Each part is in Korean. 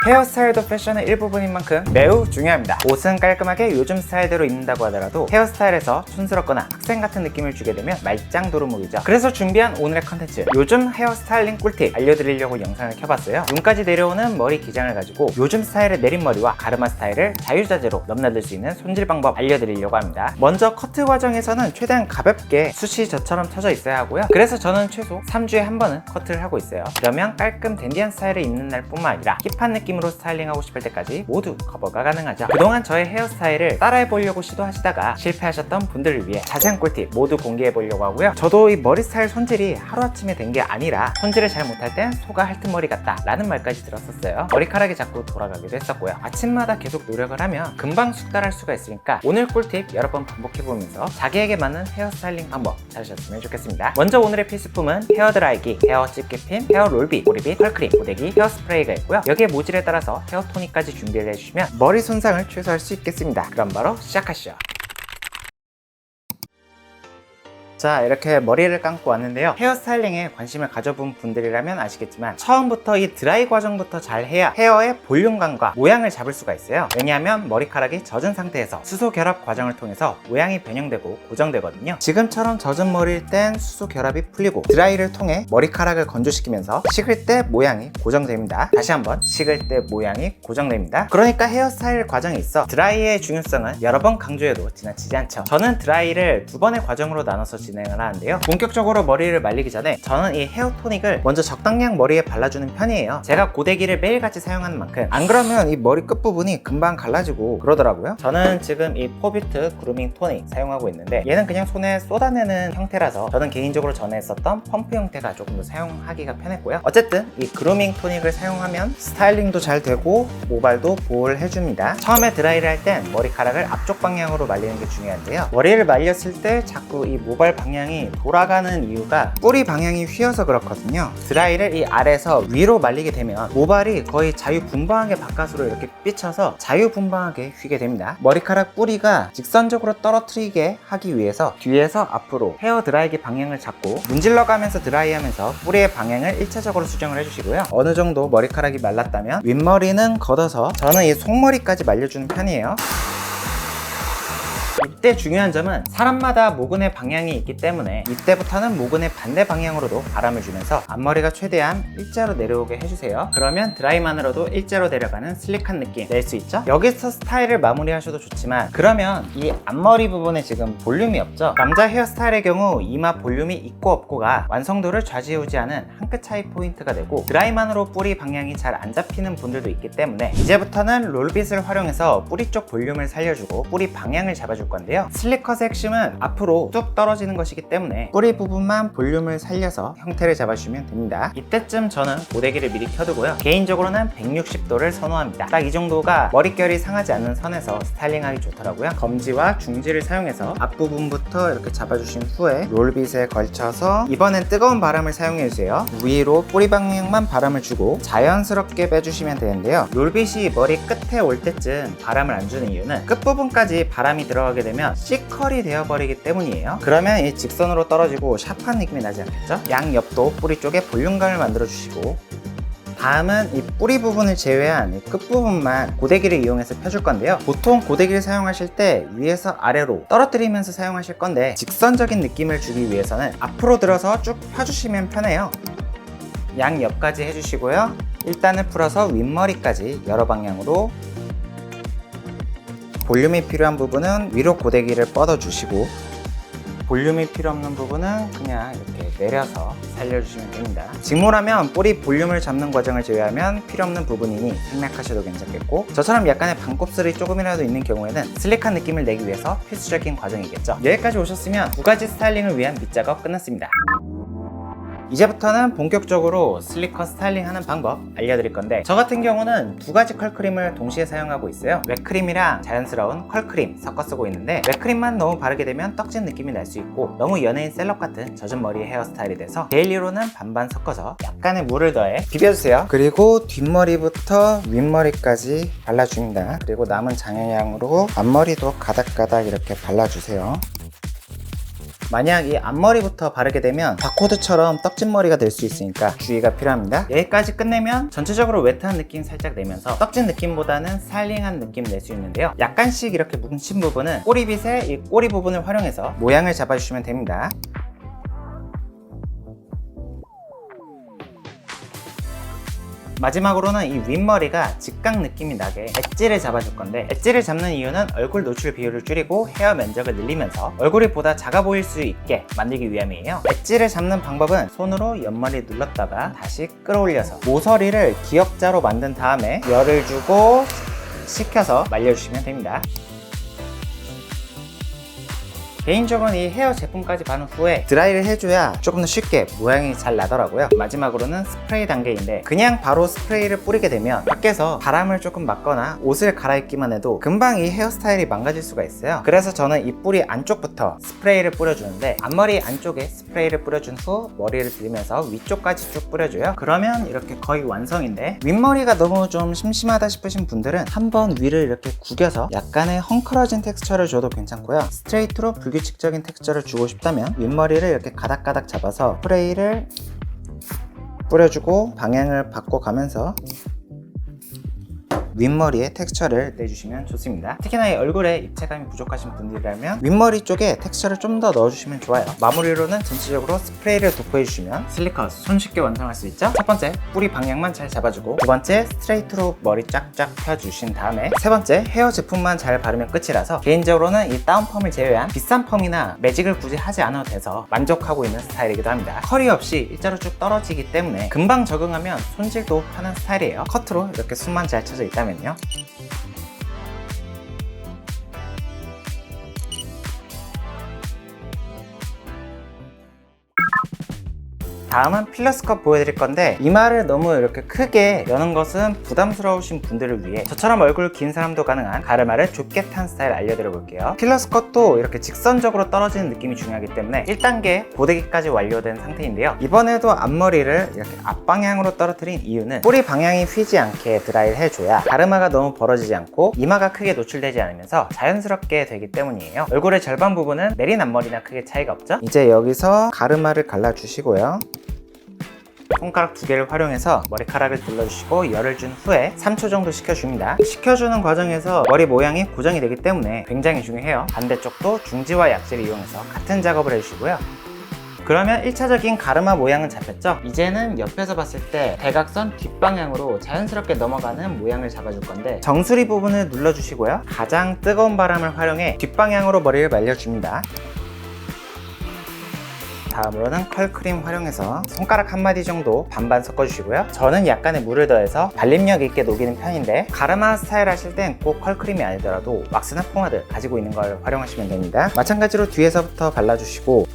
헤어스타일도 패션의 일부분인 만큼 매우 중요합니다. 옷은 깔끔하게 요즘 스타일대로 입는다고 하더라도 헤어스타일에서 촌스럽거나 학생 같은 느낌을 주게 되면 말짱 도루묵이죠. 그래서 준비한 오늘의 컨텐츠, 요즘 헤어스타일링 꿀팁 알려드리려고 영상을 켜봤어요. 눈까지 내려오는 머리 기장을 가지고 요즘 스타일의 내린머리와 가르마 스타일을 자유자재로 넘나들 수 있는 손질 방법 알려드리려고 합니다. 먼저 커트 과정에서는 최대한 가볍게 숱이 저처럼 쳐져 있어야 하고요. 그래서 저는 최소 3주에 한 번은 커트를 하고 있어요. 그러면 깔끔 댄디한 스타일을 입는 날뿐만 아니라 힙한 느낌으로 스타일링하고 싶을 때까지 모두 커버가 가능하죠. 그동안 저의 헤어스타일을 따라해보려고 시도하시다가 실패하셨던 분들을 위해 자세한 꿀팁 모두 공개해보려고 하고요. 저도 이 머리 스타일 손질이 하루아침에 된 게 아니라 손질을 잘 못할 땐 소가 핥은 머리 같다 라는 말까지 들었었어요. 머리카락이 자꾸 돌아가기도 했었고요. 아침마다 계속 노력을 하면 금방 숙달할 수가 있으니까 오늘 꿀팁 여러 번 반복해보면서 자기에게 맞는 헤어스타일링 방법 찾으셨으면 좋겠습니다. 먼저 오늘의 필수품은 헤어 드라이기, 헤어 집게핀, 헤어 롤빗, 꼬리빗, 컬크림, 고데기, 헤어 스프레이가 있고요. 여기에 모질에 따라서 헤어 토닉까지 준비를 해주시면 머리 손상을 최소화할 수 있겠습니다. 그럼 바로 시작하시죠. 자, 이렇게 머리를 감고 왔는데요. 헤어스타일링에 관심을 가져본 분들이라면 아시겠지만 처음부터 이 드라이 과정부터 잘 해야 헤어의 볼륨감과 모양을 잡을 수가 있어요. 왜냐하면 머리카락이 젖은 상태에서 수소 결합 과정을 통해서 모양이 변형되고 고정되거든요. 지금처럼 젖은 머리일 땐 수소 결합이 풀리고 드라이를 통해 머리카락을 건조시키면서 식을 때 모양이 고정됩니다. 다시 한번, 식을 때 모양이 고정됩니다. 그러니까 헤어스타일 과정에 있어 드라이의 중요성은 여러 번 강조해도 지나치지 않죠. 저는 드라이를 두 번의 과정으로 나눠서 진행을 하는데요. 본격적으로 머리를 말리기 전에 저는 이 헤어 토닉을 먼저 적당량 머리에 발라주는 편이에요. 제가 고데기를 매일같이 사용하는 만큼 안 그러면 이 머리 끝부분이 금방 갈라지고 그러더라고요. 저는 지금 이 포뷰트 그루밍 토닉 사용하고 있는데 얘는 그냥 손에 쏟아내는 형태라서 저는 개인적으로 전에 썼던 펌프 형태가 조금 더 사용하기가 편했고요. 어쨌든 이 그루밍 토닉을 사용하면 스타일링도 잘 되고 모발도 보호를 해줍니다. 처음에 드라이를 할 땐 머리카락을 앞쪽 방향으로 말리는 게 중요한데요. 머리를 말렸을 때 자꾸 이 모발 방향이 돌아가는 이유가 뿌리 방향이 휘어서 그렇거든요. 드라이를 이 아래에서 위로 말리게 되면 모발이 거의 자유분방하게 바깥으로 이렇게 삐쳐서 자유분방하게 휘게 됩니다. 머리카락 뿌리가 직선적으로 떨어뜨리게 하기 위해서 뒤에서 앞으로 헤어 드라이기 방향을 잡고 문질러 가면서 드라이하면서 뿌리의 방향을 1차적으로 수정을 해주시고요. 어느 정도 머리카락이 말랐다면 윗머리는 걷어서 저는 이 속머리까지 말려주는 편이에요. 이때 중요한 점은 사람마다 모근의 방향이 있기 때문에 이때부터는 모근의 반대 방향으로도 바람을 주면서 앞머리가 최대한 일자로 내려오게 해주세요. 그러면 드라이만으로도 일자로 내려가는 슬릭한 느낌 낼 수 있죠? 여기서 스타일을 마무리하셔도 좋지만 그러면 이 앞머리 부분에 지금 볼륨이 없죠? 남자 헤어스타일의 경우 이마 볼륨이 있고 없고가 완성도를 좌지우지하는 한 끗 차이 포인트가 되고 드라이만으로 뿌리 방향이 잘 안 잡히는 분들도 있기 때문에 이제부터는 롤빗을 활용해서 뿌리 쪽 볼륨을 살려주고 뿌리 방향을 잡아줄 건데요. 슬릭컷의 핵심은 앞으로 뚝 떨어지는 것이기 때문에 뿌리 부분만 볼륨을 살려서 형태를 잡아주시면 됩니다. 이때쯤 저는 고데기를 미리 켜두고요. 개인적으로는 160도를 선호합니다. 딱 이 정도가 머릿결이 상하지 않는 선에서 스타일링하기 좋더라고요. 검지와 중지를 사용해서 앞부분부터 이렇게 잡아주신 후에 롤빗에 걸쳐서 이번엔 뜨거운 바람을 사용해주세요. 위로 뿌리 방향만 바람을 주고 자연스럽게 빼주시면 되는데요. 롤빗이 머리 끝에 올 때쯤 바람을 안 주는 이유는 끝부분까지 바람이 들어가게 되면 C컬이 되어버리기 때문이에요. 그러면 이 직선으로 떨어지고 샤프한 느낌이 나지 않겠죠? 양옆도 뿌리 쪽에 볼륨감을 만들어 주시고 다음은 이 뿌리 부분을 제외한 이 끝부분만 고데기를 이용해서 펴줄 건데요. 보통 고데기를 사용하실 때 위에서 아래로 떨어뜨리면서 사용하실 건데 직선적인 느낌을 주기 위해서는 앞으로 들어서 쭉 펴주시면 편해요. 양옆까지 해주시고요. 일단은 풀어서 윗머리까지 여러 방향으로 볼륨이 필요한 부분은 위로 고데기를 뻗어주시고 볼륨이 필요 없는 부분은 그냥 이렇게 내려서 살려주시면 됩니다. 직모라면 뿌리 볼륨을 잡는 과정을 제외하면 필요 없는 부분이니 생략하셔도 괜찮겠고 저처럼 약간의 반곱슬이 조금이라도 있는 경우에는 슬릭한 느낌을 내기 위해서 필수적인 과정이겠죠. 여기까지 오셨으면 두 가지 스타일링을 위한 밑작업 끝났습니다. 이제부터는 본격적으로 슬릭컷 스타일링 하는 방법 알려드릴 건데 저 같은 경우는 두 가지 컬크림을 동시에 사용하고 있어요. 웻크림이랑 자연스러운 컬크림 섞어 쓰고 있는데 웻크림만 너무 바르게 되면 떡진 느낌이 날 수 있고 너무 연예인 셀럽 같은 젖은 머리 헤어스타일이 돼서 데일리로는 반반 섞어서 약간의 물을 더해 비벼주세요. 그리고 뒷머리부터 윗머리까지 발라줍니다. 그리고 남은 장향으로 앞머리도 가닥가닥 이렇게 발라주세요. 만약 이 앞머리부터 바르게 되면 바코드처럼 떡진 머리가 될 수 있으니까 주의가 필요합니다. 여기까지 끝내면 전체적으로 웨트한 느낌 살짝 내면서 떡진 느낌보다는 스타일링한 느낌 낼 수 있는데요. 약간씩 이렇게 뭉친 부분은 꼬리빗의 이 꼬리 부분을 활용해서 모양을 잡아주시면 됩니다. 마지막으로는 이 윗머리가 직각 느낌이 나게 엣지를 잡아줄 건데, 엣지를 잡는 이유는 얼굴 노출 비율을 줄이고 헤어 면적을 늘리면서 얼굴이 보다 작아 보일 수 있게 만들기 위함이에요. 엣지를 잡는 방법은 손으로 옆머리 눌렀다가 다시 끌어올려서 모서리를 기역자로 만든 다음에 열을 주고 식혀서 말려주시면 됩니다. 개인적으로는 이 헤어 제품까지 바른 후에 드라이를 해줘야 조금 더 쉽게 모양이 잘 나더라고요. 마지막으로는 스프레이 단계인데, 그냥 바로 스프레이를 뿌리게 되면 밖에서 바람을 조금 맞거나 옷을 갈아입기만 해도 금방 이 헤어스타일이 망가질 수가 있어요. 그래서 저는 이 뿌리 안쪽부터 스프레이를 뿌려주는데, 앞머리 안쪽에 스프레이를 뿌려준 후 머리를 들면서 위쪽까지 쭉 뿌려줘요. 그러면 이렇게 거의 완성인데, 윗머리가 너무 좀 심심하다 싶으신 분들은 한번 위를 이렇게 구겨서 약간의 헝클어진 텍스처를 줘도 괜찮고요. 스트레이트로 불규칙적인 텍스처를 주고 싶다면 윗머리를 이렇게 가닥가닥 잡아서 스프레이를 뿌려주고 방향을 바꿔가면서 윗머리에 텍스처를 내주시면 좋습니다. 특히나 이 얼굴에 입체감이 부족하신 분들이라면 윗머리 쪽에 텍스처를 좀 더 넣어주시면 좋아요. 마무리로는 전체적으로 스프레이를 도포해주시면 슬리컷 손쉽게 완성할 수 있죠. 첫 번째, 뿌리 방향만 잘 잡아주고, 두 번째, 스트레이트로 머리 쫙쫙 펴주신 다음에, 세 번째, 헤어 제품만 잘 바르면 끝이라서 개인적으로는 이 다운펌을 제외한 비싼 펌이나 매직을 굳이 하지 않아도 돼서 만족하고 있는 스타일이기도 합니다. 컬이 없이 일자로 쭉 떨어지기 때문에 금방 적응하면 손질도 편한 스타일이에요. 커트로 이렇게 숨만 잘 쳐져 있다면요. 다음은 필러스컷 보여드릴 건데, 이마를 너무 이렇게 크게 여는 것은 부담스러우신 분들을 위해 저처럼 얼굴 긴 사람도 가능한 가르마를 좁게 탄 스타일 알려드려 볼게요. 필러스컷도 이렇게 직선적으로 떨어지는 느낌이 중요하기 때문에 1단계 고데기까지 완료된 상태인데요. 이번에도 앞머리를 이렇게 앞방향으로 떨어뜨린 이유는 뿌리 방향이 휘지 않게 드라이를 해줘야 가르마가 너무 벌어지지 않고 이마가 크게 노출되지 않으면서 자연스럽게 되기 때문이에요. 얼굴의 절반 부분은 내린 앞머리나 크게 차이가 없죠? 이제 여기서 가르마를 갈라주시고요. 손가락 두 개를 활용해서 머리카락을 눌러주시고 열을 준 후에 3초 정도 식혀줍니다. 식혀주는 과정에서 머리 모양이 고정이 되기 때문에 굉장히 중요해요. 반대쪽도 중지와 약지를 이용해서 같은 작업을 해주시고요. 그러면 1차적인 가르마 모양은 잡혔죠? 이제는 옆에서 봤을 때 대각선 뒷방향으로 자연스럽게 넘어가는 모양을 잡아줄 건데, 정수리 부분을 눌러주시고요. 가장 뜨거운 바람을 활용해 뒷방향으로 머리를 말려줍니다. 다음으로는 컬크림 활용해서 손가락 한 마디 정도 반반 섞어주시고요. 저는 약간의 물을 더해서 발림력 있게 녹이는 편인데, 가르마 스타일 하실 땐 꼭 컬크림이 아니더라도 왁스나 포마드 가지고 있는 걸 활용하시면 됩니다. 마찬가지로 뒤에서부터 발라주시고,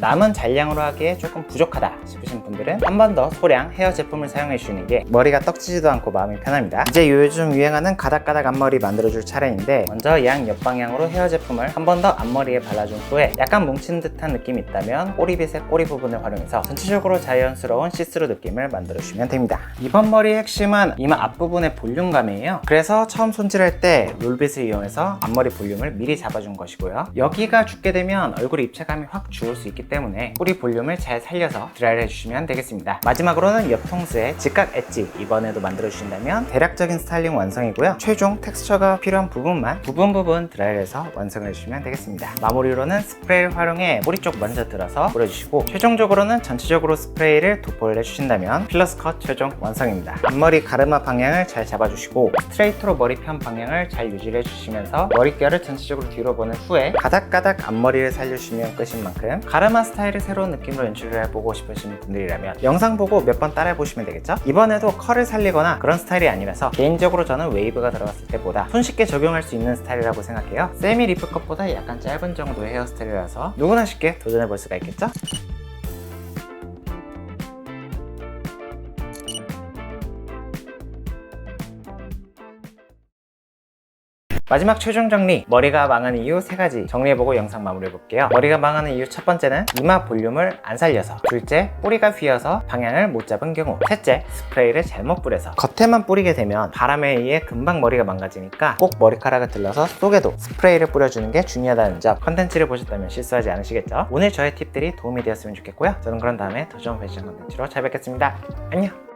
남은 잔량으로 하기에 조금 부족하다 싶으신 분들은 한 번 더 소량 헤어 제품을 사용해 주시는 게 머리가 떡지지도 않고 마음이 편합니다. 이제 요즘 유행하는 가닥가닥 앞머리 만들어줄 차례인데, 먼저 양 옆방향으로 헤어 제품을 한 번 더 앞머리에 발라준 후에 약간 뭉친 듯한 느낌이 있다면 꼬리빗의 꼬리 부분을 활용해서 전체적으로 자연스러운 시스루 느낌을 만들어주시면 됩니다. 이번 머리의 핵심은 이마 앞부분의 볼륨감이에요. 그래서 처음 손질할 때 롤빗을 이용해서 앞머리 볼륨을 미리 잡아준 것이고요. 여기가 죽게 되면 얼굴에 입체감이 확 죽을 수 있기 때문에 뿌리 볼륨을 잘 살려서 드라이를 해주시면 되겠습니다. 마지막으로는 옆통수에 직각 엣지 이번에도 만들어주신다면 대략적인 스타일링 완성이고요. 최종 텍스처가 필요한 부분만 부분 드라이를 해서 완성을 해주시면 되겠습니다. 마무리로는 스프레이를 활용해 뿌리 쪽 먼저 들어서 뿌려주시고, 최종적으로는 전체적으로 스프레이를 도포를 해주신다면 필러스컷 최종 완성입니다. 앞머리 가르마 방향을 잘 잡아주시고, 스트레이트로 머리 편 방향을 잘 유지를 해주시면서 머릿결을 전체적으로 뒤로 보낸 후에 가닥가닥 앞머리를 살려주시면 끝인 만큼 가르마 스타일을 새로운 느낌으로 연출을 해보고 싶으신 분들이라면 영상 보고 몇 번 따라해 보시면 되겠죠? 이번에도 컬을 살리거나 그런 스타일이 아니라서 개인적으로 저는 웨이브가 들어갔을 때보다 손쉽게 적용할 수 있는 스타일이라고 생각해요. 세미 리프컷보다 약간 짧은 정도의 헤어스타일이라서 누구나 쉽게 도전해 볼 수가 있겠죠? 마지막 최종 정리, 머리가 망하는 이유 3가지 정리해보고 영상 마무리해볼게요. 머리가 망하는 이유 첫 번째는 이마 볼륨을 안 살려서, 둘째 뿌리가 휘어서 방향을 못 잡은 경우, 셋째 스프레이를 잘못 뿌려서. 겉에만 뿌리게 되면 바람에 의해 금방 머리가 망가지니까 꼭 머리카락을 들러서 속에도 스프레이를 뿌려주는 게 중요하다는 점, 컨텐츠를 보셨다면 실수하지 않으시겠죠? 오늘 저의 팁들이 도움이 되었으면 좋겠고요. 저는 그런 다음에 더 좋은 패션 컨텐츠로 찾아뵙겠습니다. 안녕.